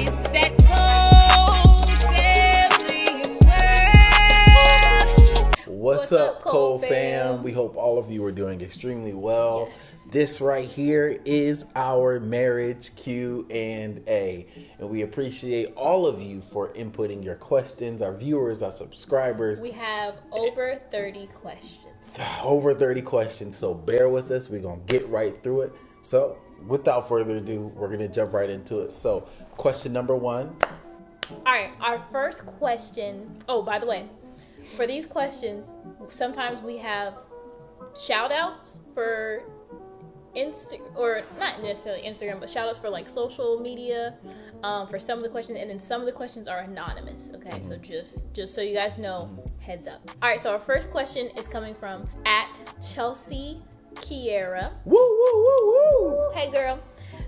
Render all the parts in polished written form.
It's that cold family world. What's up, Cole fam? We hope all of you are doing extremely well. Yes. This right here is our marriage Q&A, and we appreciate all of you for inputting your questions, our viewers, our subscribers. We have over 30 questions. Over 30 questions, so bear with us. We're going to get right through it. So, without further ado, we're going to jump right into it. So, question number 1. All right, our first question. Oh, by the way, for these questions, sometimes we have shout outs for or not necessarily Instagram, but shout outs for like social media for some of the questions, and then some of the questions are anonymous. Okay, so just so you guys know, heads up. All right, so our first question is coming from @Chelsea Kiera. Woo, woo, woo, woo. Hey girl.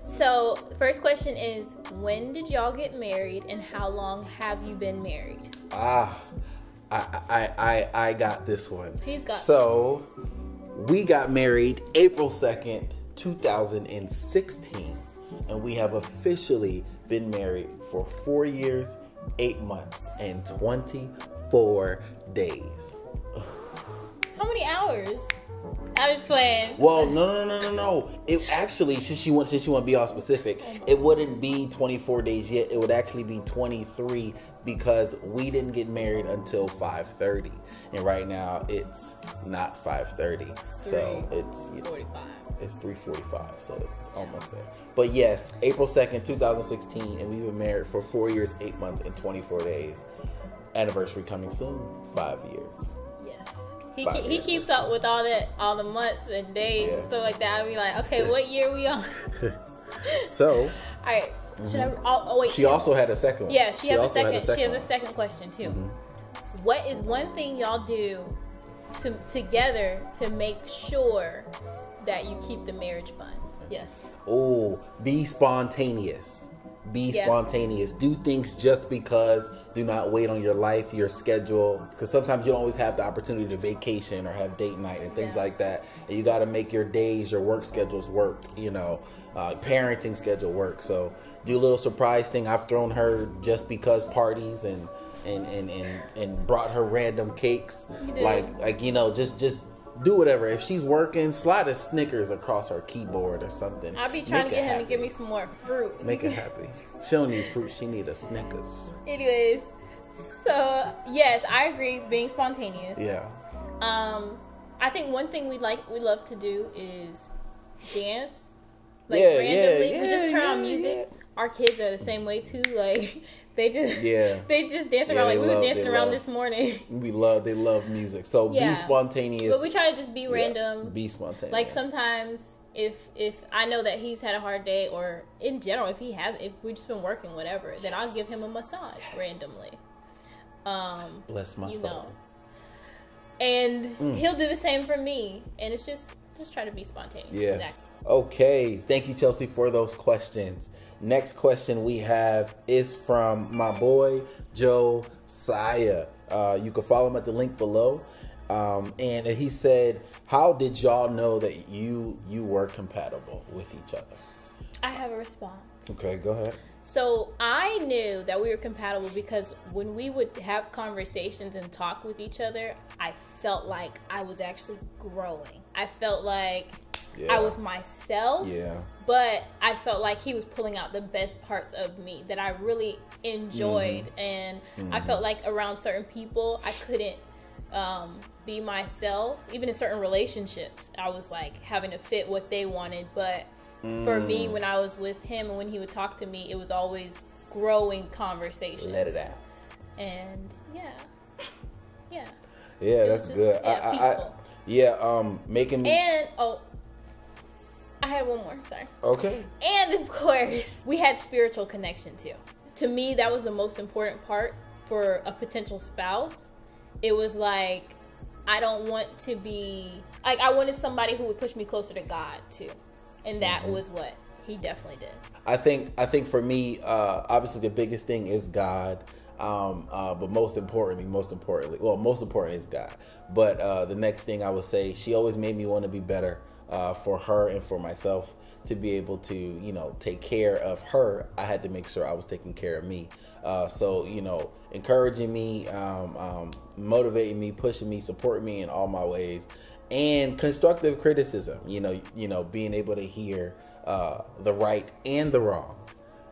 So first question is, when did y'all get married and how long have you been married? I got this one. He's got So, we got married April 2nd, 2016, and we have officially been married for 4 years, 8 months, and 24 days. How many hours? I was playing. Well, no. It actually, since you want to be all specific, it wouldn't be 24 days yet. It would actually be 23 because we didn't get married until 5:30, and right now it's not 5:30, so it's 45. It's 3:45, so it's almost there. But yes, April 2nd, 2016, and we've been married for 4 years, 8 months, and 24 days. Anniversary coming soon, 5 years. He keeps up with all the months and days and stuff like that. I'll be like, okay, what year we on? So, all right. Should I? Oh wait. She also had a second one. Yeah, she has a second. She has a second question too. What is one thing y'all do together to make sure that you keep the marriage fun? Yes. Oh, be spontaneous. Be spontaneous. Do things just because. Do not wait on your life, your schedule, because sometimes you don't always have the opportunity to vacation or have date night and things like that. And you got to make your days, your work schedules work. Parenting schedule work. So do a little surprise thing. I've thrown her just because parties and brought her random cakes. Just do whatever. If she's working, slide a Snickers across her keyboard or something. I'll be trying to get him to give me some more fruit. Make it happy. She don't need fruit. She need a Snickers. Anyways, so yes, I agree. Being spontaneous. Yeah. I think one thing we love to do is dance. Randomly. We just turn on music. Yeah. Our kids are the same way too. Like they just dance around. Like we were dancing around this morning. They love music. So be spontaneous. But we try to just be random. Be spontaneous. Like sometimes if I know that he's had a hard day, or in general if we've just been working whatever, then I'll give him a massage randomly. Bless my soul. And he'll do the same for me. And it's just try to be spontaneous. Yeah. Exactly. Okay, thank you, Chelsea, for those questions. Next question we have is from my boy, Josiah. You can follow him at the link below. And he said, how did y'all know that you were compatible with each other? I have a response. Okay, go ahead. So I knew that we were compatible because when we would have conversations and talk with each other, I felt like I was actually growing. I felt like I was myself, but I felt like he was pulling out the best parts of me that I really enjoyed. And I felt like around certain people, I couldn't be myself. Even in certain relationships, I was like having to fit what they wanted. But for me, when I was with him and when he would talk to me, it was always growing conversations. Let it out. And yeah, that's good. Making me. And I had one more, sorry. Okay. And of course, we had spiritual connection too. To me, that was the most important part for a potential spouse. It was like, I don't want to be, like, I wanted somebody who would push me closer to God too. And that was what he definitely did. I think for me, obviously the biggest thing is God. But most importantly is God. But the next thing I would say, she always made me want to be better. for her and for myself to be able to, you know, take care of her, I had to make sure I was taking care of me. So, you know, encouraging me, motivating me, pushing me, supporting me in all my ways, and constructive criticism, you know, being able to hear the right and the wrong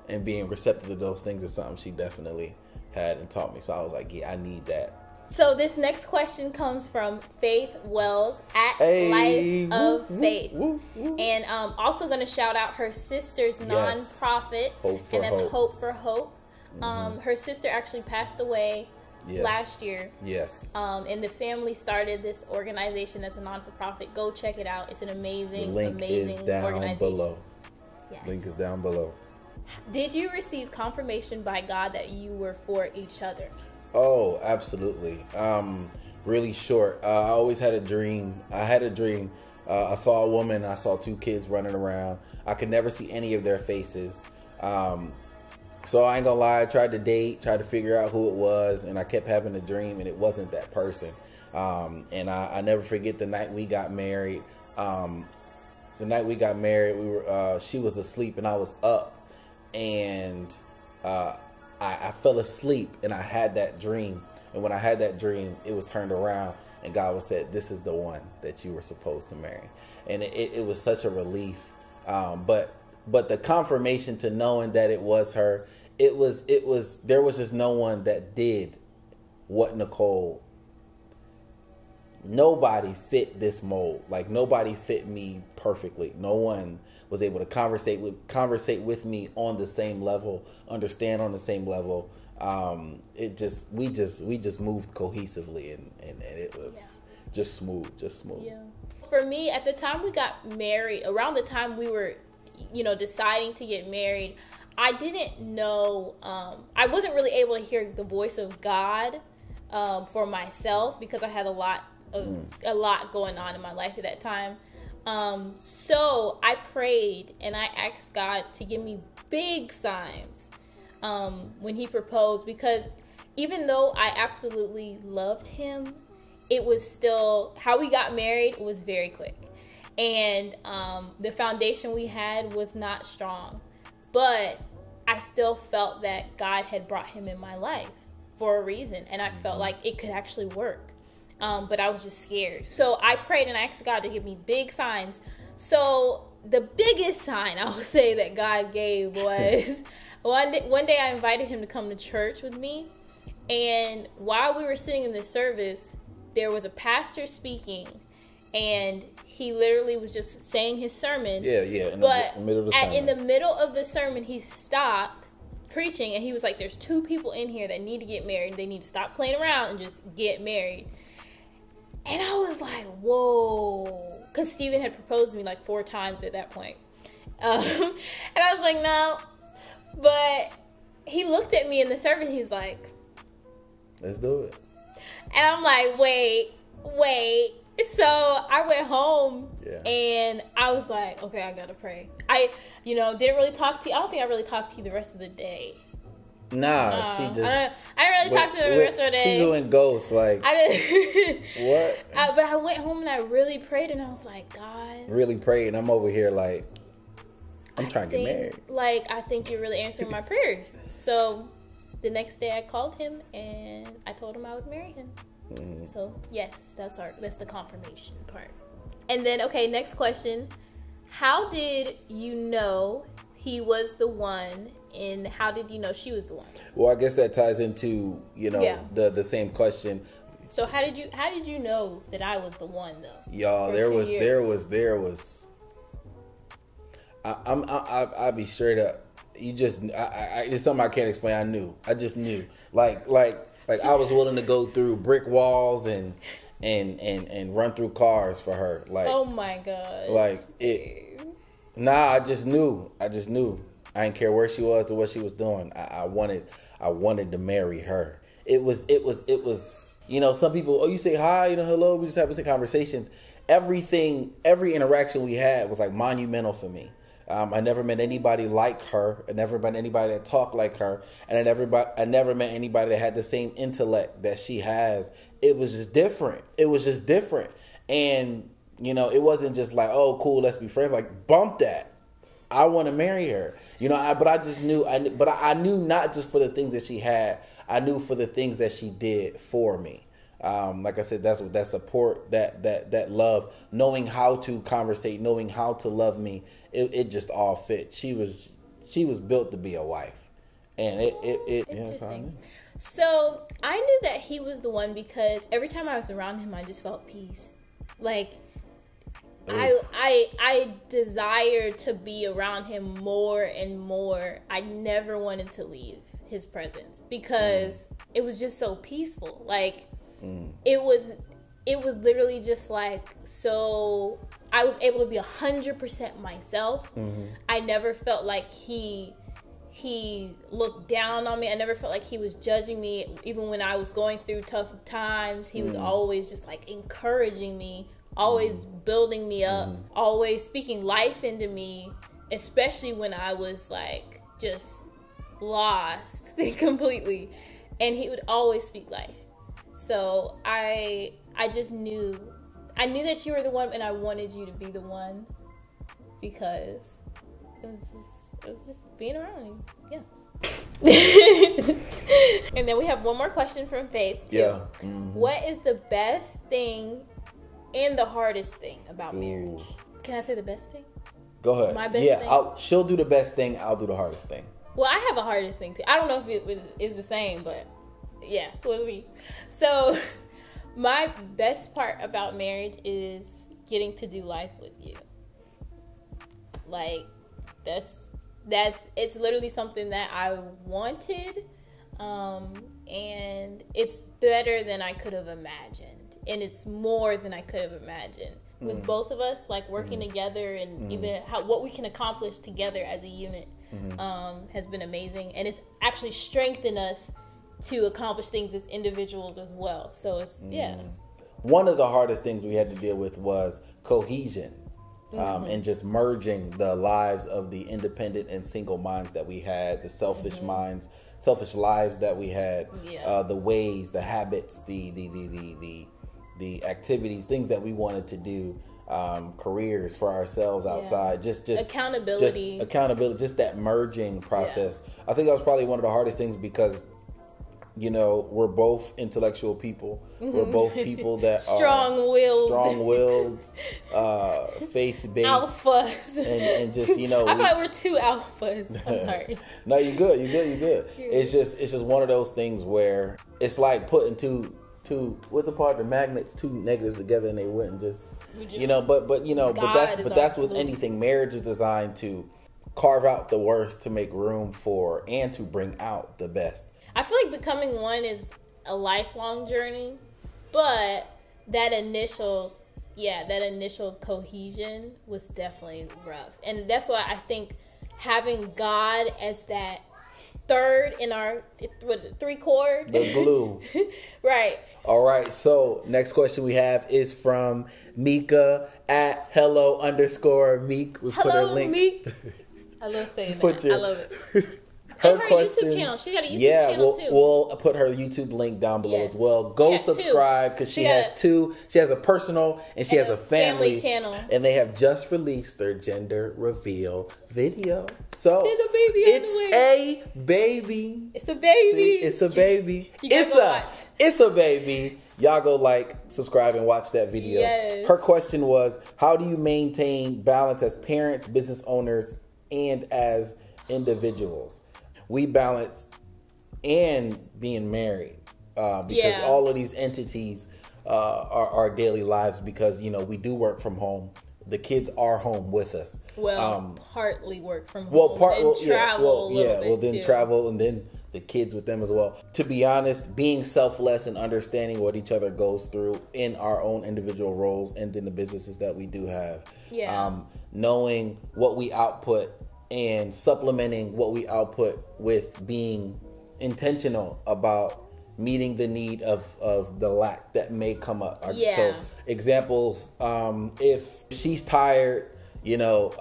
and being receptive to those things is something she definitely had and taught me. So I was like, yeah, I need that. So this next question comes from Faith Wells at Life of Faith. And also going to shout out her sister's nonprofit. And that's Hope for Hope. Her sister actually passed away last year. And the family started this organization that's a non-for-profit. Go check it out. It's an amazing, amazing organization. Below. Link is down below. Did you receive confirmation by God that you were for each other? Oh, absolutely. Really short. I always had a dream. I saw a woman. I saw two kids running around. I could never see any of their faces. So I ain't gonna lie. I tried to date, tried to figure out who it was, and I kept having a dream, and it wasn't that person. And I never forget the night we got married. The night we got married, she was asleep and I was up, and I fell asleep and I had that dream. And when I had that dream, it was turned around and God was said, this is the one that you were supposed to marry. And it was such a relief. But the confirmation to knowing that it was her, there was just no one that did what NICOLE. Nobody fit this mold. Like, nobody fit me perfectly. No one was able to conversate with me on the same level, understand on the same level. We just moved cohesively, and it was just smooth. Yeah. For me, at the time we got married, around the time we were, deciding to get married, I didn't know, I wasn't really able to hear the voice of God for myself, because I had a lot going on in my life at that time. So I prayed and I asked God to give me big signs when he proposed, because even though I absolutely loved him, it was still, how we got married was very quick. And the foundation we had was not strong. But I still felt that God had brought him in my life for a reason. And I felt like it could actually work. But I was just scared. So I prayed and I asked God to give me big signs. So the biggest sign I will say that God gave was one day I invited him to come to church with me. And while we were sitting in this service, there was a pastor speaking. And he literally was just saying his sermon. In the middle of the sermon. In the middle of the sermon, he stopped preaching. And he was like, there's two people in here that need to get married. They need to stop playing around and just get married. And I was like, whoa. Because Steven had proposed to me like 4 times at that point. And I was like, no. But he looked at me in the service. He's like, let's do it. And I'm like, wait. So I went home and I was like, okay, I got to pray. I didn't really talk to you. I don't think I really talked to you the rest of the day. Nah, she just... I didn't really talk to her the rest of the day. She's doing ghosts, like... I didn't... What? But I went home and I really prayed, and I was like, God... Really prayed, and I'm over here like... I'm trying to get married. Like, I think you're really answering my prayers. So, the next day I called him, and I told him I would marry him. Mm-hmm. So, yes, that's the confirmation part. And then, okay, next question. How did you know he was the one... And how did you know she was the one? Well, I guess that ties into, the same question. So how did you know that I was the one though? Y'all, there was I'll be straight up. You just it's something I can't explain. I just knew. Like I was willing to go through brick walls and run through cars for her. Like, oh my God. Like it. Nah, I just knew. I didn't care where she was or what she was doing. I wanted to marry her. It was, some people, you say hi, hello, we just have some conversations. Every interaction we had was like monumental for me. I never met anybody like her. I never met anybody that talked like her. And I never met anybody that had the same intellect that she has. It was just different. And You know, it wasn't just like, oh, cool, let's be friends. Like, bump that. I want to marry her. You know, but I just knew, I knew not just for the things that she had, I knew for the things that she did for me. Like I said, that's what that support, that love, knowing how to conversate, knowing how to love me. It just all fit. She was built to be a wife, and it interesting. So I knew that he was the one because every time I was around him, I just felt peace. Like I desired to be around him more and more. I never wanted to leave his presence because it was just so peaceful. Like it was literally just like, so I was able to be 100% myself. I never felt like he looked down on me. I never felt like he was judging me. Even when I was going through tough times, he was always just like encouraging me, always building me up, always speaking life into me, especially when I was like just lost completely. And he would always speak life. So I just knew that you were the one, and I wanted you to be the one because it was just being around you. Yeah. And then we have one more question from Faith too. Yeah. What is the best thing and the hardest thing about marriage? Can I say the best thing? Go ahead. My best thing? She'll do the best thing. I'll do the hardest thing. Well, I have a hardest thing too. I don't know if it is the same, but yeah, we'll see. So my best part about marriage is getting to do life with you. Like it's literally something that I wanted, and it's better than I could have imagined, and it's more than I could have imagined. With both of us, like working together, and even what we can accomplish together as a unit has been amazing, and it's actually strengthened us to accomplish things as individuals as well. So it's One of the hardest things we had to deal with was cohesion. And just merging the lives of the independent and single minds that we had, the selfish minds, selfish lives that we had, the ways, the habits, the activities, things that we wanted to do, careers for ourselves outside, just accountability, just that merging process. I think that was probably one of the hardest things because, you know, we're both intellectual people. We're both people that strong-willed, faith-based, alphas, and just, you know, I thought we're two alphas. I'm sorry. No, you're good. Yeah. It's just one of those things where it's like putting two what's the part, the magnets, two negatives together, and they wouldn't just, you know. But that's with anything. Marriage is designed to carve out the worst to make room for and to bring out the best. I feel like becoming one is a lifelong journey, but that initial cohesion was definitely rough. And that's why I think having God as that third in our, what is it, 3 chord? The glue. Right. All right. So next question we have is from Mika at hello_Meek. We put her link. Meek. I love saying that. I love it. Her YouTube channel. She got a YouTube channel too. We'll put her YouTube link down below as well. Go subscribe because she has two. She has a personal and she has a family channel. And they have just released their gender reveal video. So there's a baby on the way. It's a baby. It's a baby. See, it's a baby. It's a baby. Y'all go like, subscribe, and watch that video. Yes. Her question was, how do you maintain balance as parents, business owners, and as individuals? We balance and being married because all of these entities are our daily lives because, you know, we do work from home. The kids are home with us. Well, partly work from home. Travel and then the kids with them as well. To be honest, being selfless and understanding what each other goes through in our own individual roles and in the businesses that we do have. Knowing what we output and supplementing what we output with being intentional about meeting the need of the lack that may come up. So examples, if she's tired, you know,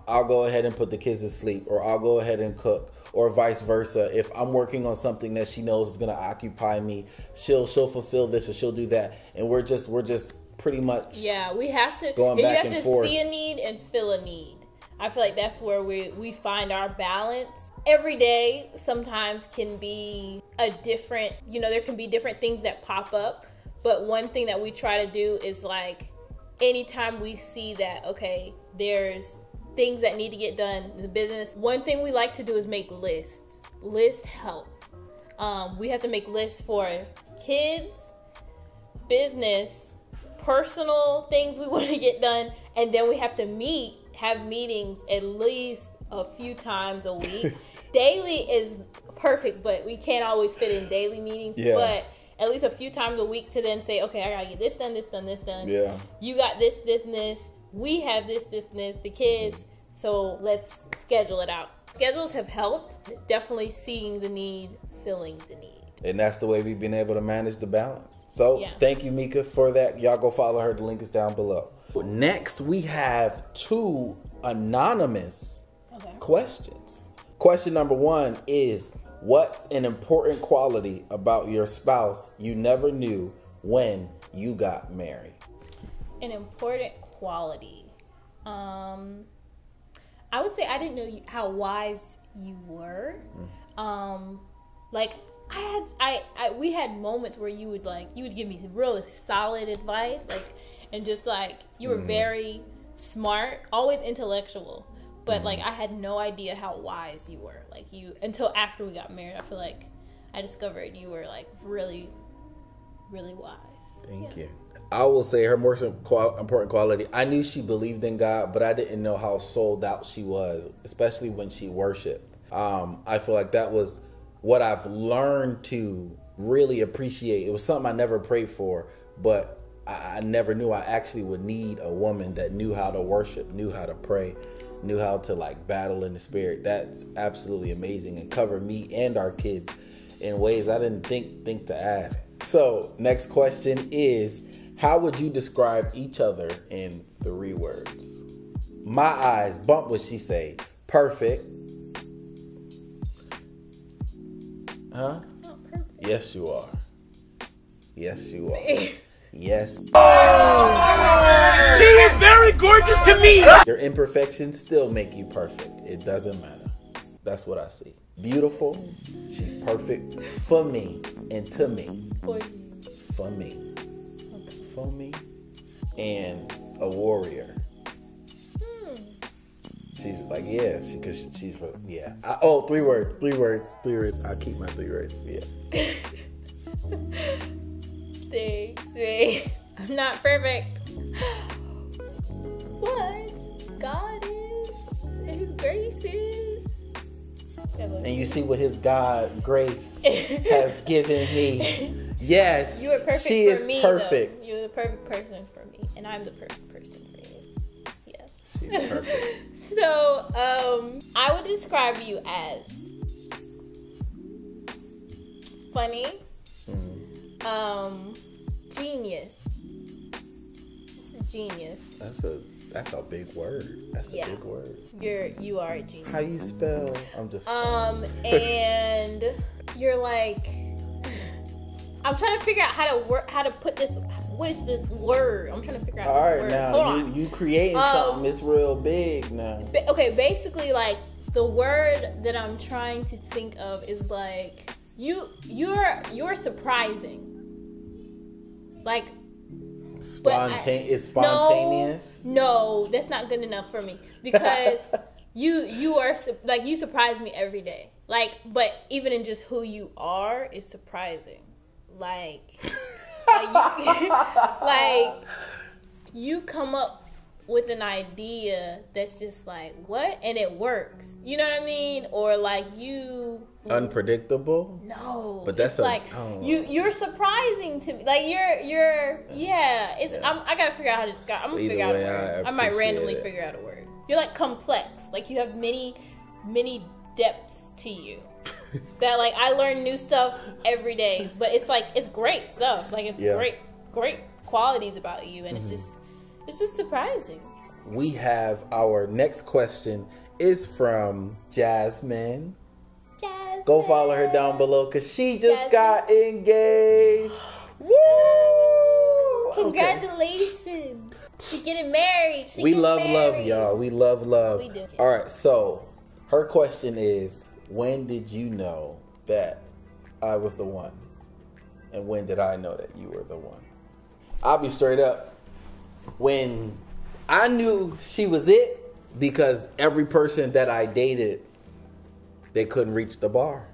I'll go ahead and put the kids to sleep, or I'll go ahead and cook, or vice versa. If I'm working on something that she knows is going to occupy me, she'll fulfill this or she'll do that. And we're just pretty much. Yeah, we have to. Going back and forth. See a need and fill a need. I feel like that's where we find our balance. Every day sometimes can be a different, there can be different things that pop up. But one thing that we try to do is like, anytime we see that, okay, there's things that need to get done in the business, one thing we like to do is make lists. Lists help. We have to make lists for kids, business, personal things we want to get done, and then we have to have meetings at least a few times a week. Daily is perfect, but we can't always fit in daily meetings. Yeah. But at least a few times a week to then say, okay, I gotta get this done, this done, this done. Yeah. You got this, this, and this. We have this, this, and this. The kids. So let's schedule it out. Schedules have helped. Definitely seeing the need, filling the need. And that's the way we've been able to manage the balance. So Thank you, Mika, for that. Y'all go follow her. The link is down below. Next, we have 2 anonymous questions. Question number 1 is, what's an important quality about your spouse you never knew when you got married? An important quality. I would say I didn't know how wise you were. Like we had moments where you would give me really solid advice, and just you were very smart, always intellectual. But I had no idea how wise you were. Until after we got married, I feel like I discovered you were really, really wise. Thank you. I will say her most important quality, I knew she believed in God, but I didn't know how sold out she was, especially when she worshiped. I feel like that was what I've learned to really appreciate. It was something I never prayed for, but I never knew I actually would need a woman that knew how to worship, knew how to pray, knew how to battle in the spirit. That's absolutely amazing, and cover me and our kids in ways I didn't think to ask. So next question is, how would you describe each other in 3 words? My eyes, bump what she say. Perfect. Huh? Not perfect. Yes, you are. Yes, you are. Yes. She is very gorgeous to me. Your imperfections still make you perfect. It doesn't matter. That's what I see. Beautiful. She's perfect for me and to me. For you. For me. For me. And a warrior. She's because she's 3 words. 3 words. I'll keep my 3 words. Yeah. Thanks, babe. I'm not perfect. But God is, and His grace is. And you see what His God grace has given me. Yes, you are perfect. She is perfect. Though. You're the perfect person for me, and I'm the perfect person for you. Yes. She's perfect. So, I would describe you as funny. Genius. Just a genius. That's a big word. That's a big word. You are a genius. How you spell? I'm just and you're I'm trying to figure out how to put this. What is this word? I'm trying to figure out. All this right, word. now Hold on. you creating something. It's real big now. Okay, basically, the word that I'm trying to think of is you're surprising. It's spontaneous. No, that's not good enough for me because you are you surprise me every day. But even in just who you are is surprising. You come up with an idea that's just what, and it works. You know what I mean? Or you unpredictable. No, but that's you're surprising to me. It's I gotta figure out how to describe. I'm gonna figure out a word. I might randomly figure out a word. You're complex. You have many depths to you. That I learn new stuff every day, but it's great stuff. It's great qualities about you, and it's just surprising. We have our next question is from Jasmine. Go follow her down below because she just got engaged. Woo! Congratulations. She's getting married. We love love, y'all. We love love. We do. All right, so her question is, when did you know that I was the one? And when did I know that you were the one? I'll be straight up. When I knew she was it, because every person that I dated, they couldn't reach the bar.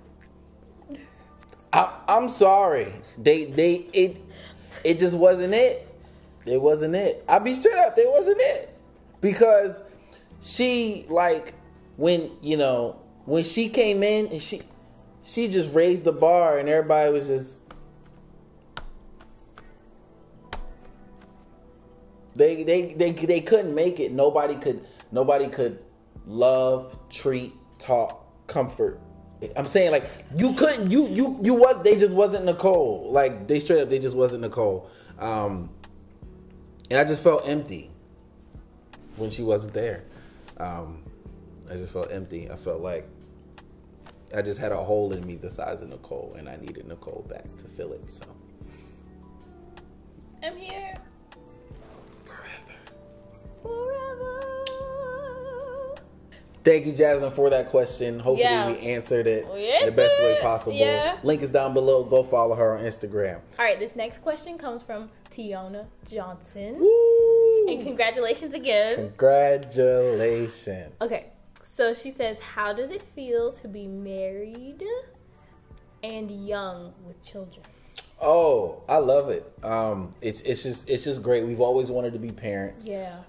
I'm sorry. It just wasn't it. It wasn't it. I'll be straight up. It wasn't it. Because she, like, when she came in and she just raised the bar and everybody was just, they couldn't make it. Nobody could love, treat, talk, comfort. I'm saying, like, you couldn't, they just wasn't Nicole. Like, they straight up, they just wasn't Nicole. And I just felt empty when she wasn't there. I just felt empty. I felt like I just had a hole in me the size of Nicole, and I needed Nicole back to fill it. So I'm here. Forever. Thank you, Jasmine, for that question. Hopefully we answered it in the best way possible. Yeah. Link is down below. Go follow her on Instagram. All right, this next question comes from Tiona Johnson. Woo! And congratulations again. Congratulations. Okay, so she says, how does it feel to be married and young with children? Oh, I love it. It's just great. We've always wanted to be parents. Yeah.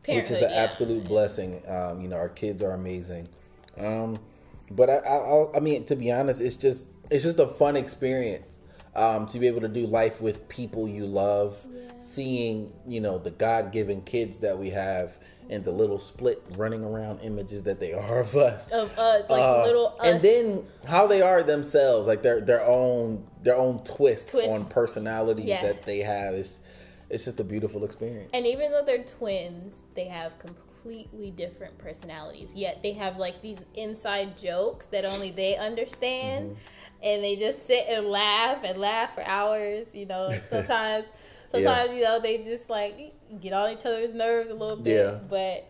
Which is an absolute blessing. Our kids are amazing. But I mean, to be honest, it's just a fun experience. To be able to do life with people you love, seeing, the God-given kids that we have and the little split running around images that they are of us. Like little us. And then how they are themselves, like their own twist on personalities that they have. It's just a beautiful experience. And even though they're twins, they have completely different personalities. Yet they have like these inside jokes that only they understand. Mm-hmm. And they just sit and laugh for hours. Sometimes they just like get on each other's nerves a little bit. Yeah. But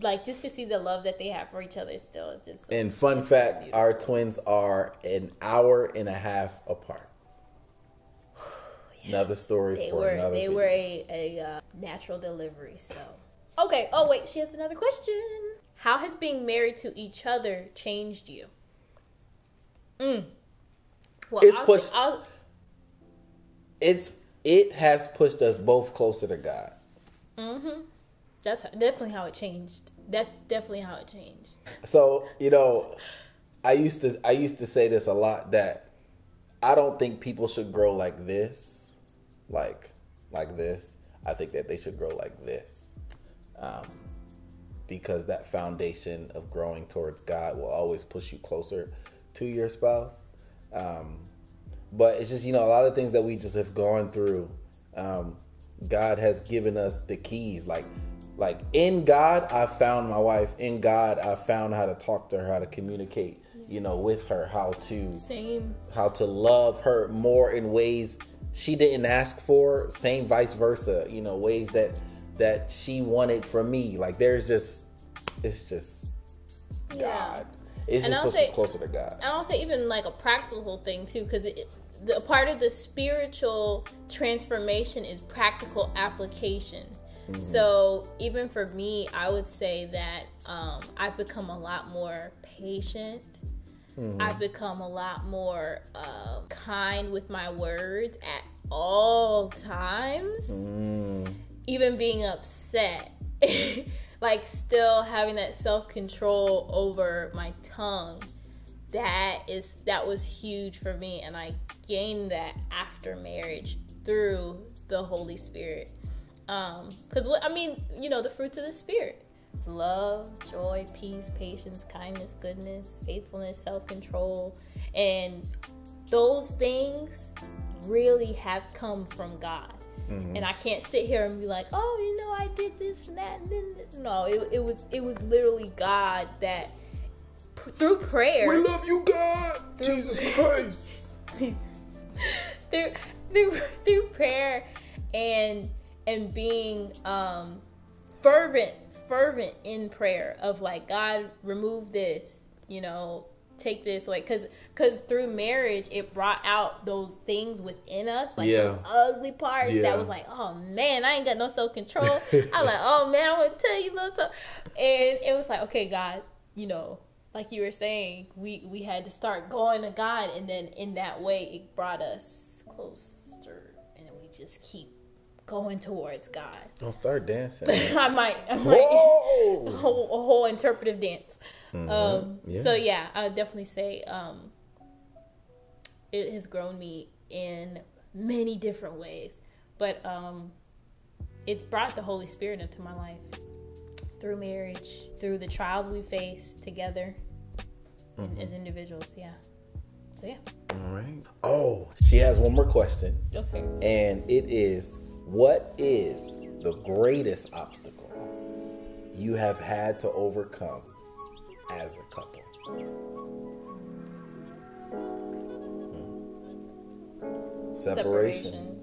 like just to see the love that they have for each other still is just so, and fun fact, our twins are an hour and a half apart. Another story another video. They were a natural delivery, so. Okay, oh wait, she has another question. How has being married to each other changed you? Well, it has pushed us both closer to God. Mm-hmm. That's definitely how it changed. So, I used to say this a lot, that I don't think people should grow like this. Like this. I think that they should grow like this. Because that foundation of growing towards God will always push you closer to your spouse. But it's just, a lot of things that we just have gone through. God has given us the keys. Like in God, I found my wife. In God, I found how to talk to her, how to communicate, with her, how to love her more in ways she didn't ask for. Same vice versa, ways that she wanted from me. Like it's just God. It just pushes us closer to God. And I'll say even like a practical thing too, because the part of the spiritual transformation is practical application. Mm-hmm. So even for me, I would say that I've become a lot more patient. Mm-hmm. I've become a lot more kind with my words at all times. Mm. Even being upset. Like still having that self-control over my tongue. That was huge for me, and I gained that after marriage through the Holy Spirit. Because the fruits of the Spirit: it's love, joy, peace, patience, kindness, goodness, faithfulness, self-control, and those things really have come from God. Mm-hmm. And I can't sit here and be like, oh, I did this and that. And then no, it was literally God that. Through prayer. We love you, God. Jesus Christ. through prayer and being fervent in prayer of like, God, remove this, you know, take this away, because through marriage it brought out those things within us, like those ugly parts that was like, oh man, I ain't got no self-control. I'm like, oh man, I want to tell you little stuff. And it was like, okay, God, you know, like you were saying, we had to start going to God, and then in that way it brought us closer, and we just keep going towards God. Don't start dancing. I might a whole interpretive dance. So yeah, I would definitely say it has grown me in many different ways, but it's brought the Holy Spirit into my life through marriage, through the trials we face together as individuals. So yeah. All right. Oh, she has one more question. Okay. And it is, what is the greatest obstacle you have had to overcome as a couple? Separation.